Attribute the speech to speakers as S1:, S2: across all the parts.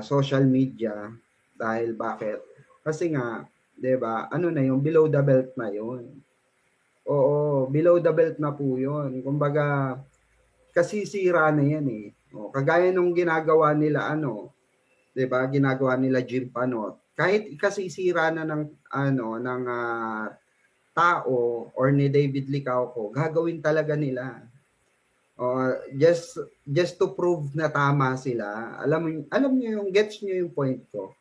S1: social media. Dahil bakit? Kasi nga, 'di ba? Ano na 'yung below the belt na 'yun. Oo, below the belt na po 'yun. Kumbaga, kasisira na 'yan eh. O, kagaya nung ginagawa nila ano, 'di ba? Ginagawa nila Jim Panot. Kahit kasisira na ng ano ng tao or ni David Licauco, gagawin talaga nila. Just to prove na tama sila. Alam niyo yung gets niyo yung point ko.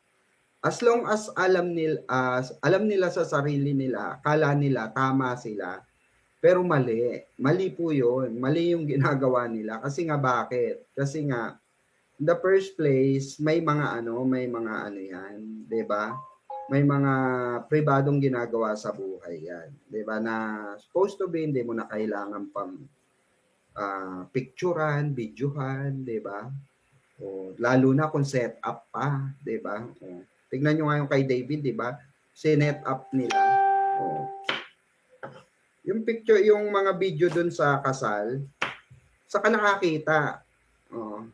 S1: As long as alam nila sa sarili nila, kala nila tama sila. Pero mali. Mali po 'yun. Mali yung ginagawa nila kasi nga bakit? Kasi nga in the first place, may mga ano 'yan, 'di ba? May mga pribadong ginagawa sa buhay 'yan, 'di ba? Na supposed to be hindi mo na kailangan pang picturean, videohan, 'di ba? O lalo na kung set up pa, 'di ba? O, tignan niyo nga yung kay David, 'di ba? Sinet up nila. O, yung picture, yung mga video dun sa kasal, saka nakakita. O,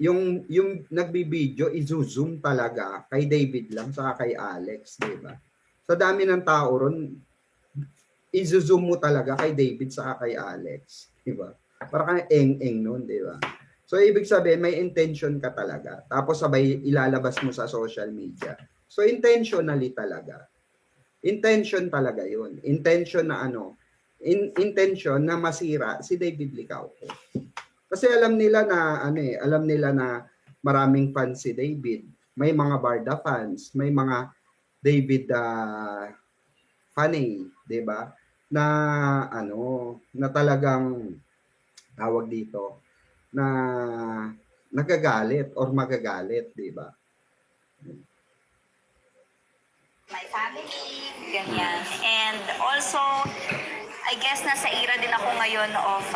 S1: yung nagbibideo, i-zoom talaga kay David lang saka kay Alex, 'di ba? Sa dami ng tao ron, i-zoom mo talaga kay David sa kay Alex, di ba? Para kang eng-eng noon, di ba? So ibig sabihin may intention ka talaga. Tapos sabay ilalabas mo sa social media. So intentionally talaga. Intention talaga 'yun. Intention na ano? Intention na masira si David Licauco. Kasi alam nila na alam nila na maraming fans si David. May mga Barda fans, may mga David funny, 'di ba? Na na talagang tawag dito na nagagalit or magagalit, 'di ba?
S2: My family, ganyan. And also, I guess nasa era din ako ngayon of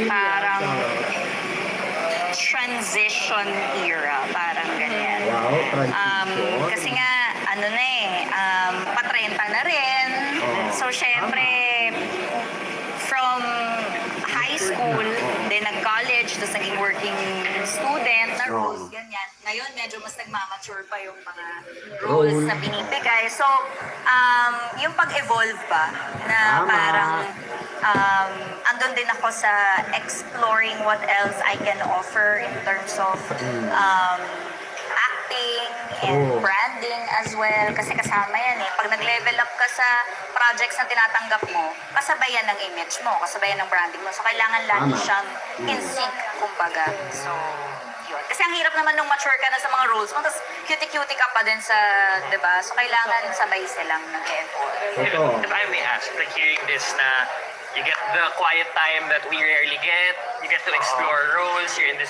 S2: parang transition era, parang ganyan.
S1: Wow, transition.
S2: Kasi nga, patrenta na rin. So, syempre, from high school, then nag-college, tapos naging working student na roles, ganyan. Ngayon, medyo mas nagmamature pa yung mga roles na binibigay. So, yung pag-evolve ba, na parang andun din ako sa exploring what else I can offer in terms of acting and branding as well. Kasi kasama yan eh. Pag nag-level up ka sa projects na tinatanggap mo, kasabayan ng image mo, kasabayan ng branding mo. So, kailangan lagi siyang in sync, kumbaga. So, yun. Kasi ang hirap naman nung mature ka na sa mga roles mo, tapos cutie-cutie ka pa din sa, di ba? So, kailangan sabay silang nag-evolve.
S3: If I may ask, like hearing this na you get the quiet time that we rarely get, you get to explore roles, you're in this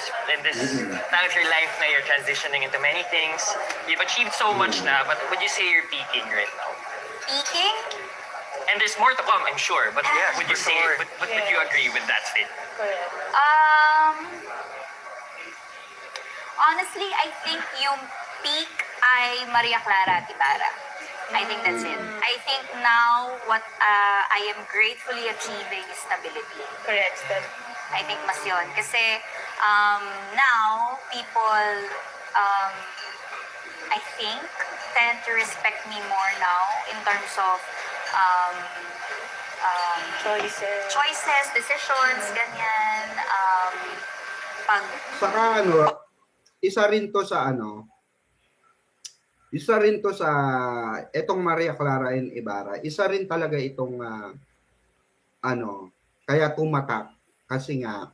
S3: time of your life na you're transitioning into many things. You've achieved so much na, but would you say you're peaking right now?
S2: Peaking?
S3: And there's more to come, I'm sure, but would you say, would you agree with that statement?
S2: Honestly, I think yung peak ay Maria Clara Tibara. I think that's it. I think now what I am gratefully achieving is stability.
S4: Correct.
S2: I think mas yun. Kasi now, people, I think, tend to respect me more now in terms of choices, decisions, ganyan.
S1: Saka isa rin to sa etong Maria Clara and Ibarra. Isa rin talaga itong kaya tumatak kasi nga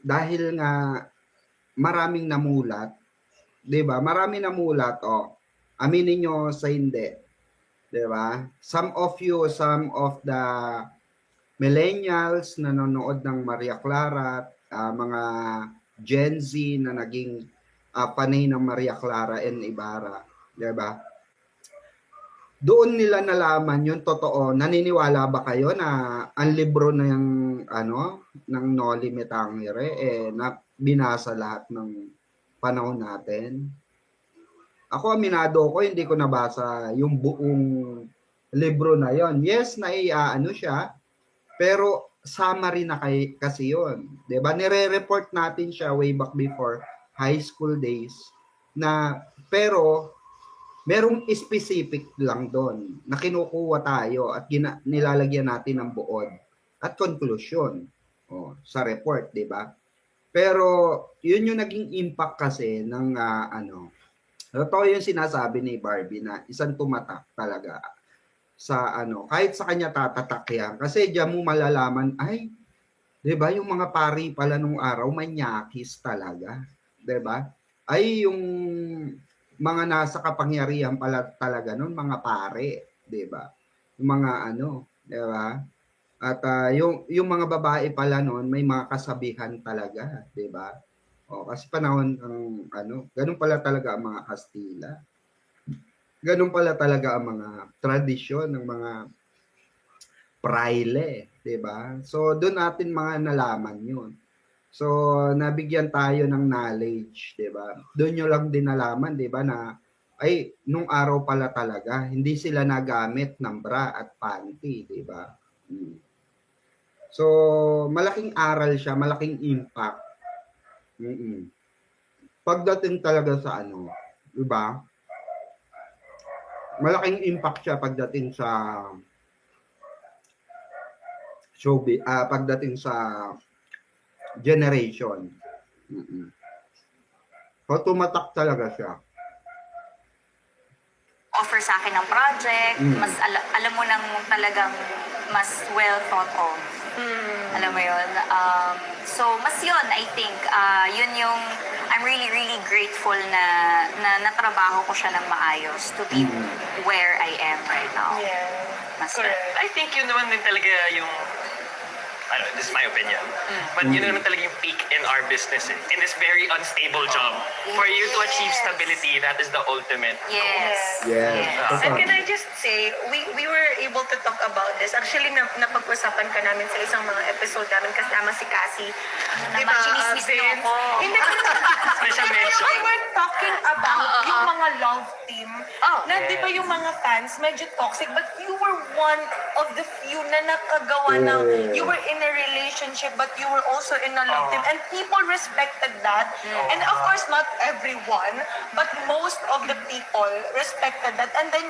S1: dahil nga maraming namulat, 'di ba? Maraming namulat, aminin niyo sa hindi, 'di ba? Some of the millennials na nanonood ng Maria Clara, mga Gen Z na naging panay ng Maria Clara and Ibarra, 'di ba? Doon nila nalaman yung totoo. Naniniwala ba kayo na ang libro ng ng Noli Me Tangere na binasa lahat ng panahon natin? Ako aminado ko hindi ko nabasa yung buong libro na yon. Yes, siya, pero summary na kasi yun. 'Di ba? Nire-report natin siya way back before high school days na pero merong specific lang doon na kinukuha tayo at nilalagyan natin ng buod at conclusion sa report, 'di ba? Pero yun yung naging impact kasi ng totoo yung sinasabi ni Barbie na isang tumatak talaga sa kahit sa kanya tatatak yan. Kasi diyan mo malalaman, ay, 'di ba, yung mga pari pala nung araw manyakis talaga, 'di ba? Ay yung mga nasa kapangyarihan pala talaga noon mga pare, 'di ba? Yung mga 'di ba? At yung mga babae pala noon may mga kasabihan talaga, 'di ba? Kasi panahon ng ganun pala talaga ang mga Kastila. Ganun pala talaga ang mga tradisyon ng mga praile, 'di ba? So doon natin mga nalaman 'yun. So nabigyan tayo ng knowledge, 'di ba? Doon nyo lang din nalaman, 'di ba, na ay nung araw pala talaga hindi sila nagamit ng bra at panty, 'di ba? So malaking aral siya, malaking impact. Pagdating talaga sa 'di ba? Malaking impact siya pagdating sa showbiz, pagdating sa generation. So tumatak talaga siya.
S2: Offer sa akin ng project, mas alam mo nang talagang mas well thought of. Alam mo yun? So, mas yun, I think, yun yung, I'm really, really grateful na natrabaho ko siya ng maayos to be where I am right now.
S4: Yeah.
S2: Mas
S4: Correct.
S3: I think yun naman din talaga yung, this is my opinion, but yun naman talaga yung peak in our business. In this very unstable job, for you to achieve stability, that is the ultimate goal.
S2: Yes.
S1: Yes.
S4: And can I just say, we were able to talk about this. Actually, napag-usapan ka namin sa isang mga episode namin kasama si Cassie.
S2: Naman, chinismis niyo
S4: Vince?
S2: ako.
S4: Hindi ko
S3: Special mention.
S4: We were talking about yung mga love team na di ba yung mga fans medyo toxic, but you were one of the few na nakagawa ng, you were in a relationship but you were also in a love team, and people respected that. And of course not everyone, but most of the people respected that. And then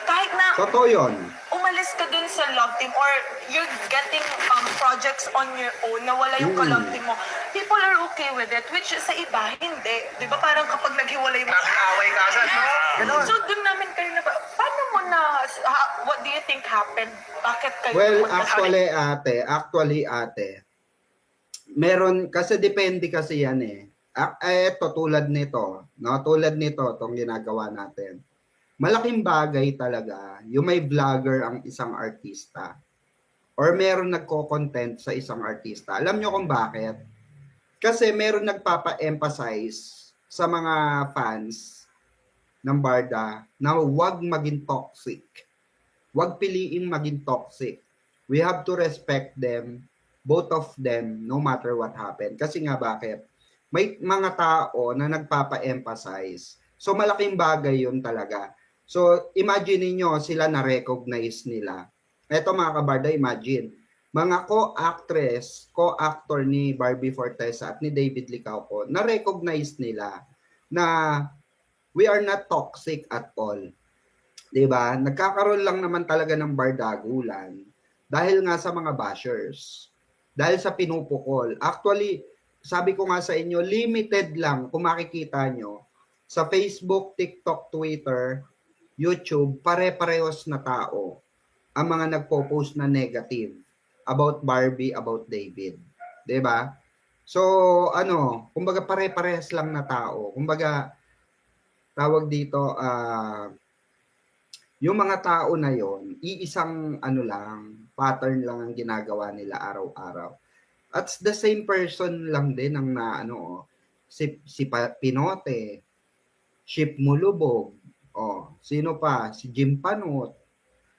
S4: kahit na
S1: Totoo yun.
S4: umalis ka dun sa love team or you're getting projects on your own na wala yung ka-love team mo, people are okay with it, which sa iba hindi, di ba? Parang kapag naghiwalay mo,
S3: Nakakaway ka agad, no?
S4: so dun namin kayo na, paano mo na, what do you think happened? Bakit kayo
S1: Well,
S4: pumunta sa-
S1: actually ate, meron, kasi depende kasi yan eh. Eto, tulad nito, itong ginagawa natin. Malaking bagay talaga yung may vlogger ang isang artista or meron nagko-content sa isang artista. Alam nyo kung bakit? Kasi meron nagpapa-emphasize sa mga fans ng Barda na huwag maging toxic. Huwag piliin maging toxic. We have to respect them, both of them, no matter what happened. Kasi nga bakit? May mga tao na nagpapa-emphasize. So malaking bagay yun talaga. So imagine niyo sila na-recognize nila. Eto mga kabarda, imagine. Mga co-actor ni Barbie Fortesa at ni David Licauco, na-recognize nila na we are not toxic at all. 'Di ba? Nagkakaroon lang naman talaga ng bardagulan dahil nga sa mga bashers. Dahil sa pinupukol. Actually, sabi ko nga sa inyo, limited lang kung makikita nyo sa Facebook, TikTok, Twitter, YouTube, pare-parehos na tao ang mga nagpo-post na negative about Barbie, about David. 'Di ba? So, kumbaga pare-parehas lang na tao. Kumbaga, tawag dito, yung mga tao na yon, iisang pattern lang ang ginagawa nila araw-araw. At the same person lang din ang si Pinote, Ship Mulubog, sino pa? Si Jim Panot,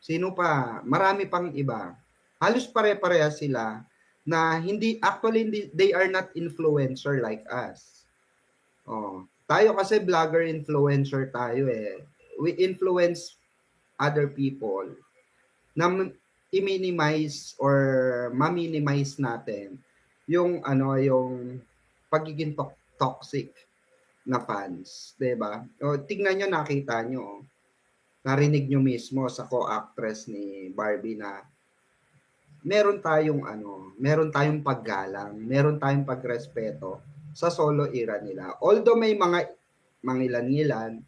S1: sino pa? Marami pang iba. Halos pare-pareha sila na they are not influencer like us. Tayo kasi vlogger influencer tayo eh. We influence other people na i-minimize or ma-minimize natin yung yung pagiging toxic na fans, 'di ba? O tingnan niyo, nakita niyo, narinig niyo mismo sa co-actress ni Barbie na meron tayong paggalang, meron tayong pagrespeto sa solo era nila. Although may mga mangilan-ngilan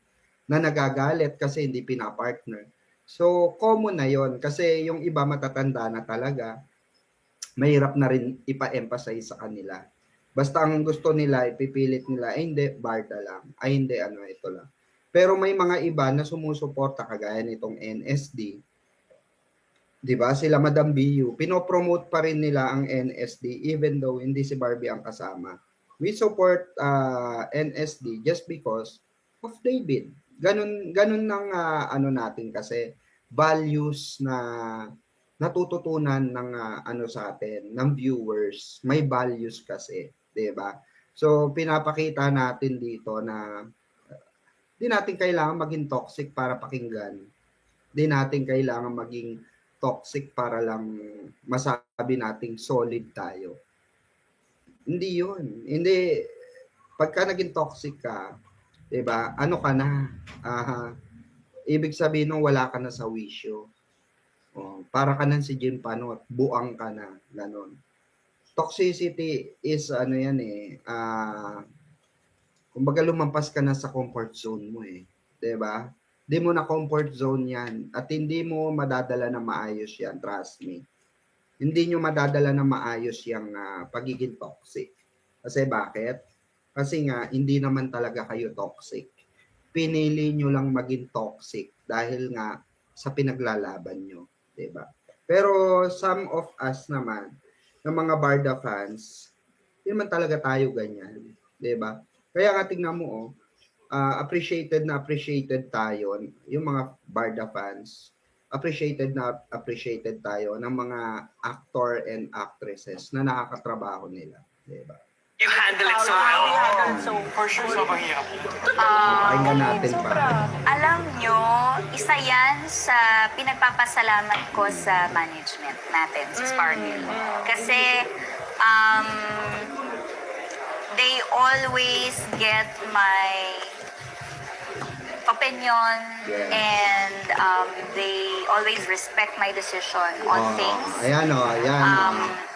S1: na nagagalit kasi hindi pinapartner. So, common na yon kasi yung iba matatanda na talaga, mahirap na rin ipa-emphasize sa kanila. Basta ang gusto nila, ipipilit nila, ay hindi, Barda lang. Ay hindi, ito lang. Pero may mga iba na sumusuporta kagaya nitong NSD. 'Di ba? Sila Madam BU, pinopromote pa rin nila ang NSD even though hindi si Barbie ang kasama. We support NSD just because of David. Ganun ng natin kasi values na natututunan ng sa atin, ng viewers. May values kasi, 'di ba? So pinapakita natin dito na di natin kailangan maging toxic para pakinggan. Di natin kailangan maging toxic para lang masabi nating solid tayo. Hindi yun. Hindi. Pagka naging toxic ka, 'di ba? Ano ka na? Ibig sabihin nung wala ka na sa wisyo. Para ka na si Jim Panot, buang ka na, ganon. Toxicity is kumbaga lumampas ka na sa comfort zone mo 'di ba? Di mo na comfort zone yan at hindi mo madadala na maayos yan, trust me. Hindi nyo madadala na maayos yung pagiging toxic. Kasi bakit? Kasi nga, hindi naman talaga kayo toxic. Pinili nyo lang maging toxic dahil nga sa pinaglalaban nyo. Diba? Pero some of us naman, ng mga Barda fans, hindi naman talaga tayo ganyan. Diba? Kaya nga tingnan mo, appreciated tayo, yung mga Barda fans, appreciated tayo ng mga actor and actresses na nakakatrabaho nila. Diba?
S3: You handle it so well. For sure, sobrang hirap.
S1: Pakinggan natin pa.
S2: Alam nyo, isa yan sa pinagpapasalamat ko sa management natin, sa Sparkle. Kasi, they always get my opinion, and they always respect my decision on things.
S1: Ayan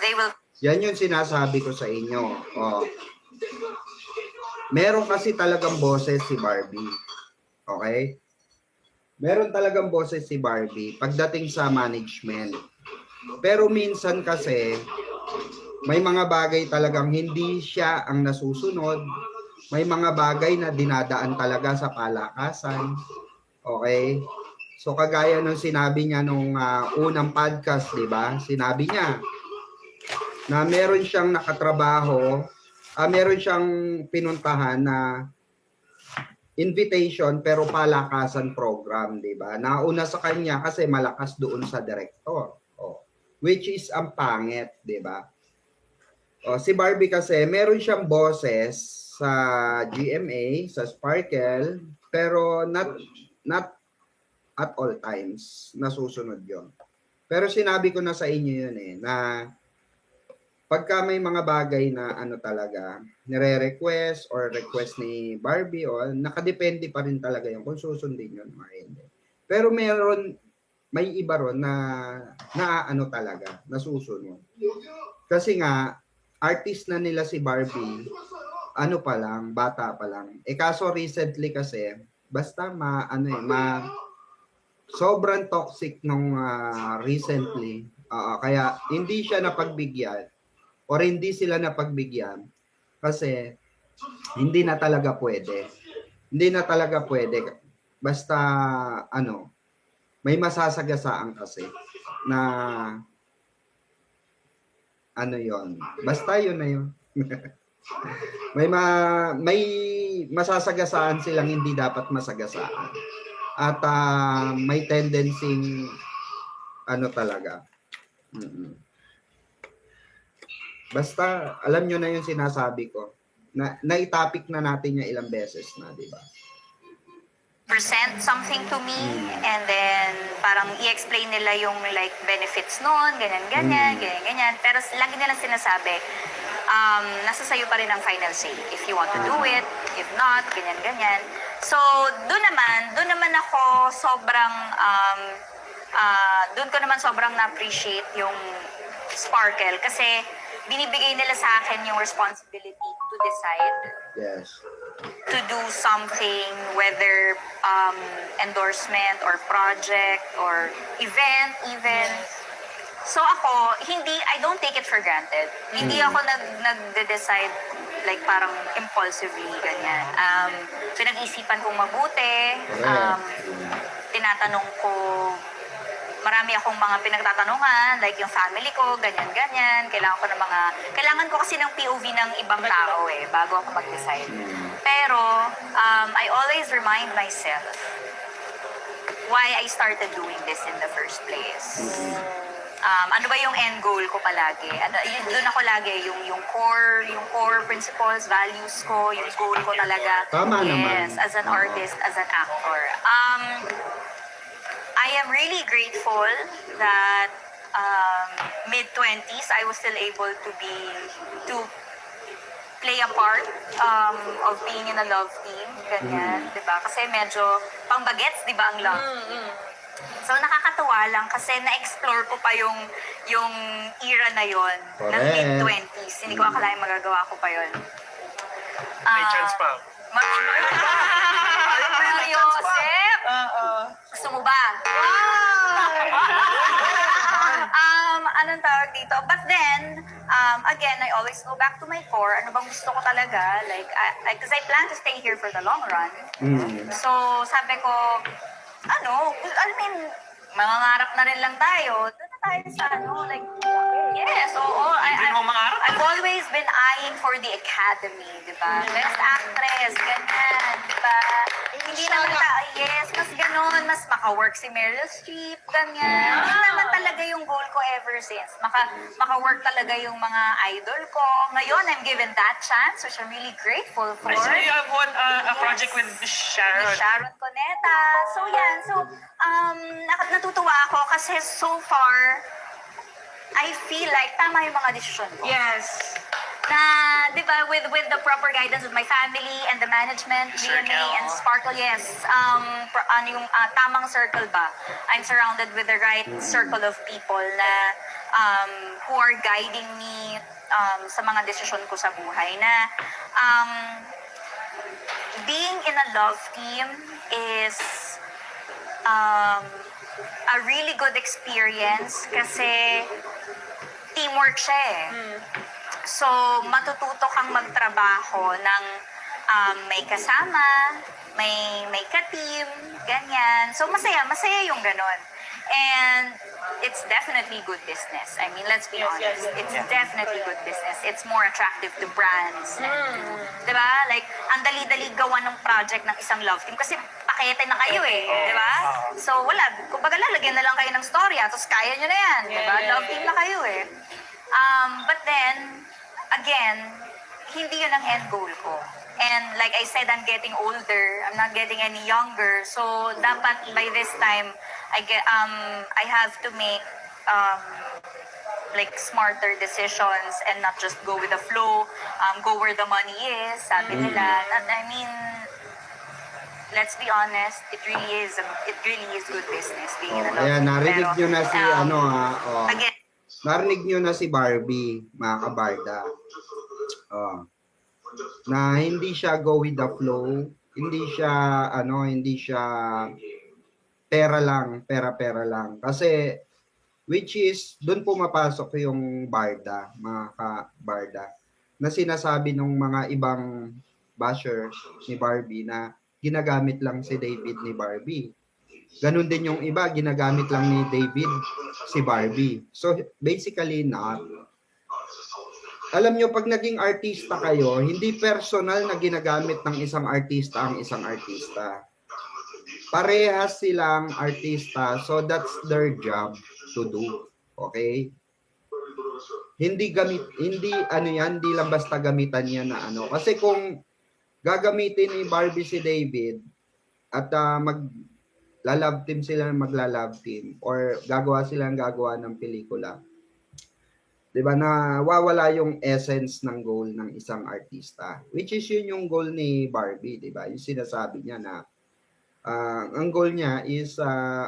S2: They will.
S1: Yan yung sinasabi ko sa inyo. Meron kasi talagang boses si Barbie. Okay? Meron talagang boses si Barbie pagdating sa management. Pero minsan kasi, may mga bagay talagang hindi siya ang nasusunod. May mga bagay na dinadaan talaga sa palakasan. Okay? So kagaya ng sinabi niya nung unang podcast, 'di ba? Sinabi niya na meron siyang nakatrabaho, meron siyang pinuntahan na invitation pero palakasan program, 'di ba? Nauna sa kanya kasi malakas doon sa director. Which is ang pangit, 'di ba? Si Barbie kasi meron siyang boses sa GMA, sa Sparkle, pero not at all times nasusunod 'yon. Pero sinabi ko na sa inyo 'yun na pagka may mga bagay na talaga nire-request or request ni Barbie nakadepende pa rin talaga yung kung susundin yun or hindi. Pero may iba ron na talaga, nasusunod. Kasi nga, artist na nila si Barbie, pa lang, bata pa lang. Kaso recently kasi, basta sobrang toxic nung recently. Kaya hindi siya napagbigyan or hindi sila napagbigyan kasi hindi na talaga pwede. Hindi na talaga pwede. Basta may masasagasaan kasi na yon. Basta yun na yun. may masasagasaan silang hindi dapat masagasaan. At may tendency talaga. Basta alam nyo na yung sinasabi ko. Na naitopic na natin yung ilang beses na, di ba?
S2: present something to me and then parang i-explain nila yung like benefits nun, ganyan. Pero lagi nilang sinasabi, nasa sayo pa rin ang final say. If you want to do it, if not, ganyan. So, doon naman ako sobrang, doon ko naman sobrang na-appreciate yung Sparkle kasi binibigay nila sa akin yung responsibility to decide
S1: Yes.
S2: to do something, whether endorsement or project or event even. So ako, I don't take it for granted. Hindi ako nagde-decide like parang impulsively, ganyan. Pinag-isipan kong mabuti, tinatanong ko, marami akong mga pinagtatanungan, like yung family ko, ganyan. Kailangan ko kasi ng POV ng ibang tao bago ako mag-decide. Pero, I always remind myself why I started doing this in the first place. Ano ba yung end goal ko palagi? Doon ako lagi, yung core principles, values ko, yung goal ko talaga.
S1: Tama naman.
S2: Yes, as an artist, as an actor. I am really grateful that mid-20s, I was still able to play a part of being in a love team, ganyan, diba? Kasi medyo pang-bagets, diba, ang love team? So, nakakatuwa lang kasi na-explore ko pa yung era na yon ng
S1: Correct.
S2: mid-20s. Hindi ko akalain magagawa ko pa yon.
S3: May chance pa.
S2: Yosef! Gusto mo ba? Anong tawag dito? But then, again, I always go back to my core. Ano bang gusto ko talaga? Because I plan to stay here for the long run. So, sabi ko, mangangarap na rin lang tayo. Doon na tayo sa yes, oo.
S3: Hindi mo mangarap?
S2: I've always been eyeing for the academy, di ba? Best actress, ganyan, di ba? Hindi naman yes, mas ganon, mas maka-work si Meryl Streep, ganyan. Yun naman talaga yung goal ko ever since. Maka-work talaga yung mga idol ko. Ngayon, I'm given that chance, which I'm really grateful for.
S3: I saw you have one a project with
S2: Ni
S3: Sharon.
S2: Sharon Cuneta. So, yan. So, natutuwa ako kasi so far, I feel like tama yung mga desisyon ko.
S4: Yes.
S2: Na, di ba, with the proper guidance of my family and the management,
S3: Circle.
S2: BMA and Sparkle, yes. Yung tamang circle ba? I'm surrounded with the right circle of people na who are guiding me sa mga desisyon ko sa buhay na being in a love team is a really good experience kasi teamwork siya So, matututo kang magtrabaho ng may kasama, may ka-team, ganyan. So, masaya yung ganon. And it's definitely good business. I mean, let's be honest. It's definitely good business. It's more attractive to brands. Diba? Like, ang dali-dali gawa ng project ng isang love team kasi pakete na kayo diba? So, wala. Kumbaga, lalagyan na lang kayo ng storya, tapos kaya nyo na yan. Diba? Love team na kayo But then, again, hindi yun ang end goal ko. And like I said, I'm getting older. I'm not getting any younger. So, dapat by this time, I have to make like smarter decisions and not just go with the flow, go where the money is, sabi nila. I mean, let's be honest, it really is good business being in a love
S1: Ayan,
S2: team.
S1: narinig
S2: Pero,
S1: nyo na si
S2: again,
S1: narinig nyo na si Barbie, mga kabarda. Na hindi siya go with the flow, hindi siya pera lang. Kasi, which is, doon pumapasok yung barda, mga kabarda, na sinasabi ng mga ibang bashers ni Barbie na ginagamit lang si David ni Barbie. Ganon din yung iba, ginagamit lang ni David si Barbie. So, basically not. Alam nyo, pag naging artista kayo, hindi personal na ginagamit ng isang artista ang isang artista. Parehas silang artista, so that's their job to do. Okay? Hindi lang basta gamitan niya na Kasi kung gagamitin ni Barbie si David, at magla-love team sila ng magla-love team or gagawa sila ng pelikula. 'Di ba, nawawala yung essence ng goal ng isang artista, which is yun yung goal ni Barbie, 'di ba? Yung sinasabi niya na ang goal niya is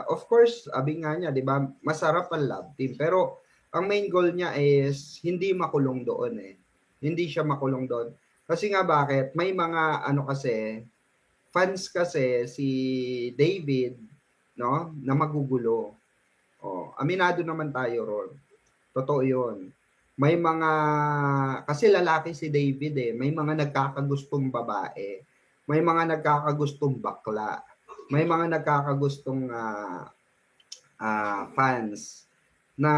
S1: of course, sabi nga niya, 'di ba, masarap ang love team, pero ang main goal niya is hindi makulong doon eh. Hindi siya makulong doon. Kasi nga bakit? May mga kasi fans kasi si David, no, na magugulo. Oh, aminado naman tayo ron. Totoo 'yun. May mga kasi lalaki si David eh, may mga nagkakagustong babae, may mga nagkakagustong bakla, may mga nagkakagustong fans na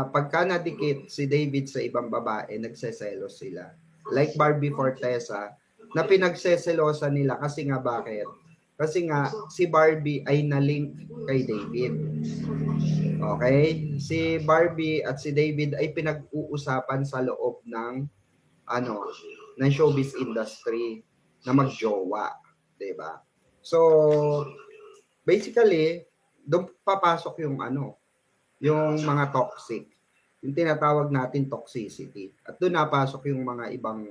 S1: pagka nadikit si David sa ibang babae, nagseselos sila. Like Barbie Fortesa, na pinagseselosan nila kasi nga bakit? Kasi nga si Barbie ay na-link kay David. Okay? Si Barbie at si David ay pinag-uusapan sa loob ng ng showbiz industry na magjowa, 'di ba? So basically, doon papasok yung yung mga toxic. Yung tinatawag natin toxicity. At doon napasok yung mga ibang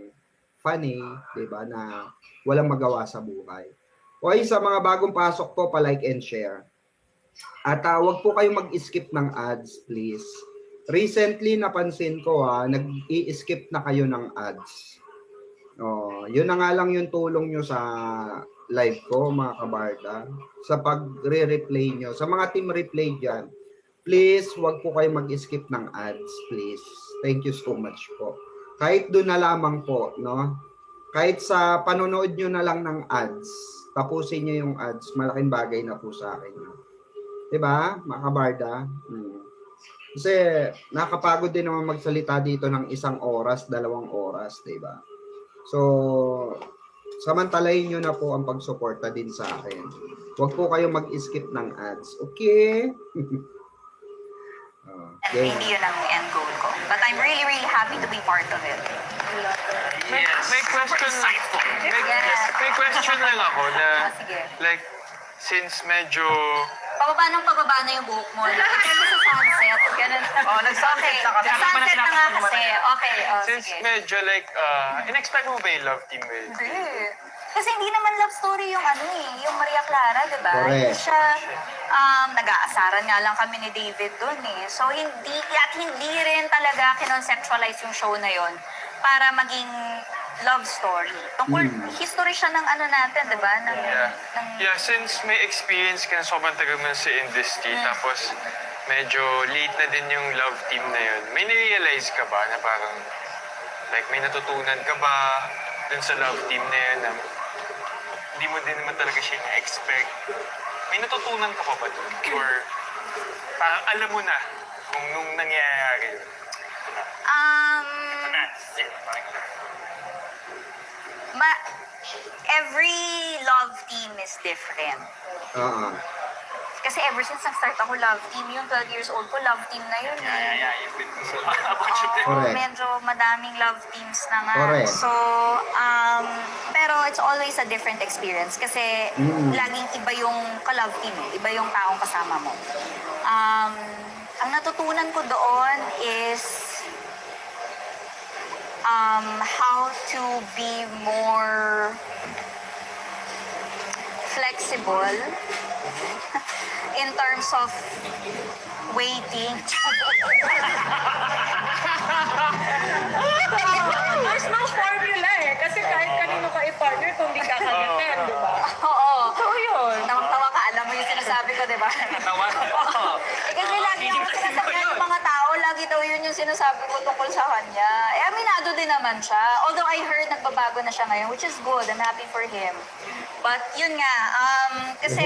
S1: funny, 'di ba, na walang magawa sa buhay. Okay, sa mga bagong pasok po, pa-like and share. At wag po kayong mag-skip ng ads, please. Recently, napansin ko nag-i-skip na kayo ng ads. Yun na nga lang yung tulong nyo sa live ko, mga kabarda. Sa pag-re-replay nyo. Sa mga team replay dyan, please, wag po kayo mag-skip ng ads, please. Thank you so much po. Kahit doon na lamang po, no? Kahit sa panonood nyo na lang ng ads, tapusin nyo yung ads, malaking bagay na po sa akin. Diba, mga kabarda? Kasi nakakapagod din naman magsalita dito ng 1 oras, 2 oras, diba? So, samantalahin nyo na po ang pagsuporta din sa akin. Huwag po kayong mag-skip ng ads. Okay?
S2: And hindi yun ang end goal ko. But I'm really, really happy to be part of it.
S3: Yes.
S5: May question, may question lang ako na,
S2: Sige.
S5: like, since medyo,
S2: Pababa na yung buhok mo. Lagi ka sa sunset. Ganun.
S3: nag-sunset na kasi.
S2: Sunset na nga kasi. Okay,
S5: since
S2: sige.
S5: medyo like, in-expect mo ba yung love team with?
S2: Hindi. Kasi hindi naman love story yung yung Maria Clara, di ba?
S1: Correct.
S2: Hindi siya, nag-aasaran nga lang kami ni David dun eh. So, hindi rin talaga kinonceptualize yung show na yon para maging love story. Tungkol, history siya ng natin, di ba?
S5: Yeah, since may experience ka na sobrang tagal mo na sa industry, tapos medyo late na din yung love team na yun, may na-realize ka ba na parang, like, may natutunan ka ba dun sa love team na yun na hindi mo din naman talaga siya na-expect? May natutunan ka pa ba dun? Or parang alam mo na kung nung nangyayari yun?
S2: Every love team is different. Kasi ever since nag-start ako love team, yung 12 years old ko, love team na yun.
S1: Correct.
S2: Medyo madaming love teams na nga.
S1: Correct.
S2: So, pero it's always a different experience kasi laging iba yung ka-love team, iba yung taong kasama mo. Ang natutunan ko doon is how to be more flexible in terms of waiting.
S4: There's no formula eh. Kasi kahit kanino ka i-partner kung di ka kagatin, di ba?
S2: Oo.
S4: So yun.
S2: Tawang-tawa ka, alam mo yung sinasabi ko, di ba? Kasi lagi ako sinasabihan ng mga tao, lagi daw yun yung sinasabi ko tungkol sa kanya. Aminado din naman siya. Although I heard nagbabago na siya ngayon, which is good. I'm happy for him. But yun nga, kasi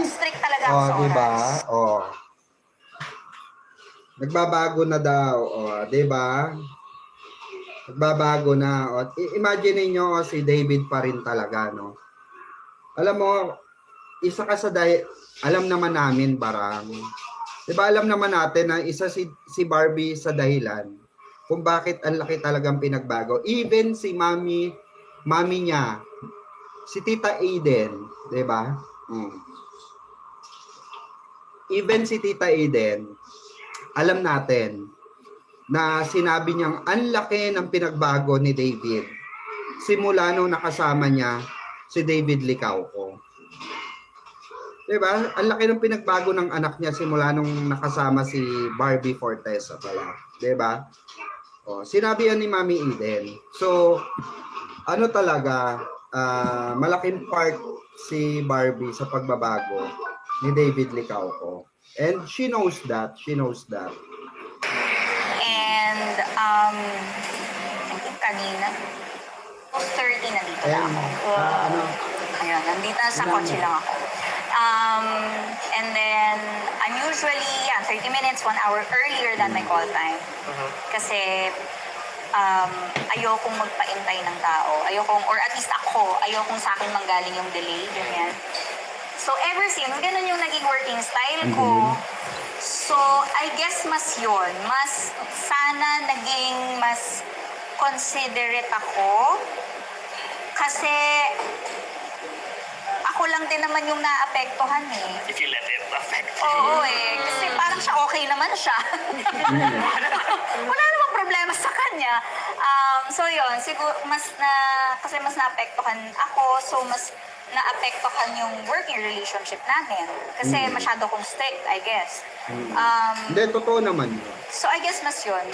S2: strict talaga ako sa oras.
S1: Diba? Nagbabago na daw. Diba? Nagbabago na. Imagine niyo si David pa rin talaga, no? Alam mo, isa ka sa alam naman namin, Barang. Diba, alam naman natin na isa si Barbie sa dahilan kung bakit ang laki talagang pinagbago. Even si mami niya, si Tita Aiden, 'di ba? Mm. Even si Tita Eden, alam natin na sinabi niyang ang laki ng pinagbago ni David simula nung nakasama niya si David Licauco. Diba? Ang laki ng pinagbago ng anak niya simula nung nakasama si Barbie Fortesa pala. Diba? O, sinabi yan ni Mami Eden. So, ano talaga, malaking part si Barbie sa pagbabago ni David Licauco. And she knows that. She knows that.
S2: And, I think kanina, 2:30 nandito na
S1: And,
S2: ako.
S1: ano,
S2: Ayun, nandito na sa kotse lang ako. And then, I'm usually, 30 minutes, 1 hour earlier than my call time. Kasi, ayokong magpaintay ng tao. Ayokong, or at least ako, ayokong sa akin manggaling yung delay, ganyan. So, ever since, ganun yung naging working style ko. So, I guess mas yun. Mas, sana naging mas considerate ako. Kasi, ako lang din naman yung naapektuhan eh.
S3: If you let it affect you.
S2: Oo eh. Kasi parang siya okay naman siya. Wala namang problema sa kanya. So yun, siguro kasi mas naapektuhan ako, so mas naapektuhan yung working relationship natin. Kasi masyado kong strict, I guess.
S1: Hindi, totoo naman.
S2: So I guess mas yun.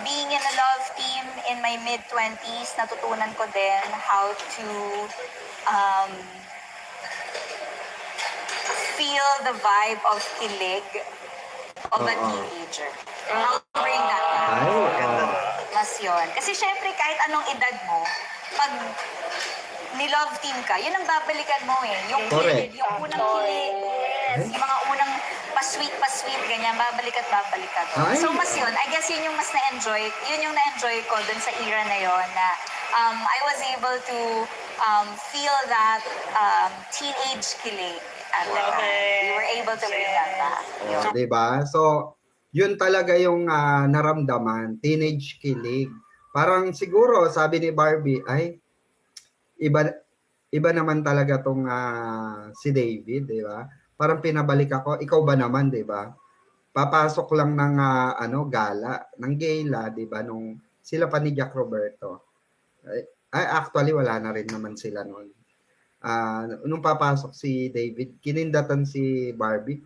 S2: Being in a love team in my mid-20s, natutunan ko din how to feel the vibe of kilig of a teenager. How to bring that down. Mas yun. Kasi syempre kahit anong edad mo, pag ni-love team ka, yun ang babalikan mo eh. Yung
S1: Correct.
S2: kilig, yung unang kilig. Yes. Yung mga unang pa-sweet, ganyan, babalik at babalik ka doon.
S1: Ay.
S2: So mas yun, I guess yun yung mas na-enjoy, yun yung na-enjoy ko dun sa era na yun na I was able to feel that teenage kilig at the time. We were able to bring that back. Yun.
S1: Oh, 'di ba? So, yun talaga yung naramdaman, teenage kilig. Parang siguro sabi ni Barbie, ay iba naman talaga tong si David, 'di ba? Parang pinabalik ako, ikaw ba naman, 'di ba? Papasok lang ng gala, ng gala, 'di ba, nung sila pa ni Jack Roberto. Ay actually wala na rin naman sila noon. Nung papasok si David, kinindatan si Barbie.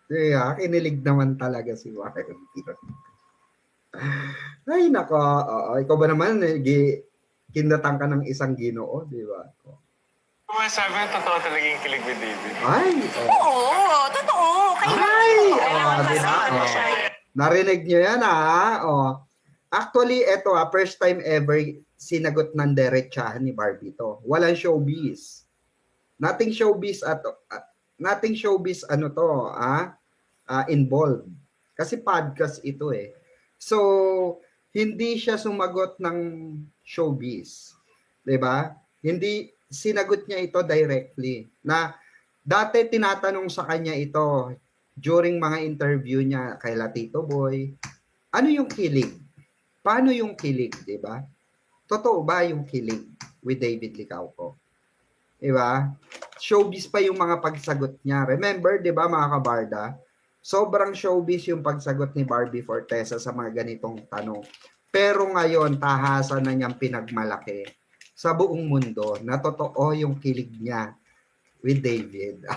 S1: Kaya kinilig naman talaga si Barbie. Ay nako, ikaw ba naman kindatan ka ng isang Ginoo, di ba?
S5: Masabi na totoo talaga yung kilig with David.
S1: Ay,
S2: Oo, totoo.
S1: Ay,
S2: Kailangan
S1: di ba?
S2: kasama siya.
S1: Narinig nyo yan, Actually, eto first time ever sinagot ng derechahan ni Barbie to. Walang showbiz. Nothing showbiz involved. Kasi podcast ito eh. So, hindi siya sumagot ng showbiz. 'Di ba? Hindi sinagot niya ito directly. Na dati tinatanong sa kanya ito during mga interview niya kay Tito Boy, ano yung kilig? Paano yung kilig, 'di ba? Totoo ba yung kilig with David Licauco? 'Di ba? Showbiz pa yung mga pagsagot niya. Remember, 'di ba, mga kabarda? Sobrang showbiz yung pagsagot ni Barbie Fortesa sa mga ganitong tanong. Pero ngayon, tahasan na niyang pinagmalaki sa buong mundo na totoo yung kilig niya with David.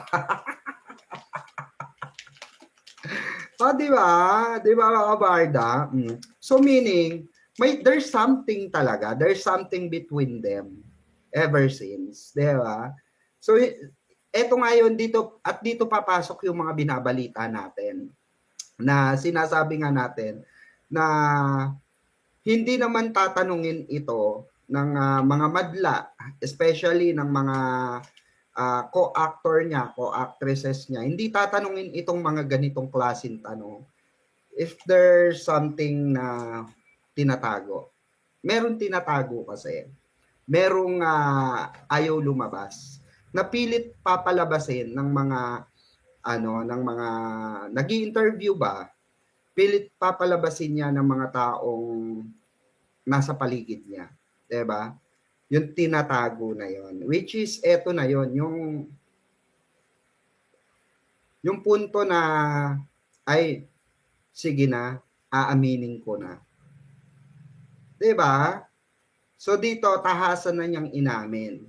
S1: So, di ba? Di ba, mga kabarda? So, meaning, there's something talaga. There's something between them ever since. Di ba? So, eto ngayon dito, at dito papasok yung mga binabalita natin na sinasabi nga natin na hindi naman tatanungin ito ng mga madla, especially ng mga co-actor niya, co-actresses niya. Hindi tatanungin itong mga ganitong klaseng tanong if there's something na tinatago. Meron tinatago kasi. Merong ayaw lumabas. Napilit papalabasin ng mga nag-i-interview ba, pilit papalabasin niya ng mga taong nasa paligid niya, 'di ba? Yung tinatago na 'yon, which is eto na 'yon, yung Yung punto na, ay, sige na, aaminin ko na. 'Di ba? So dito, tahasan na niyang inamin.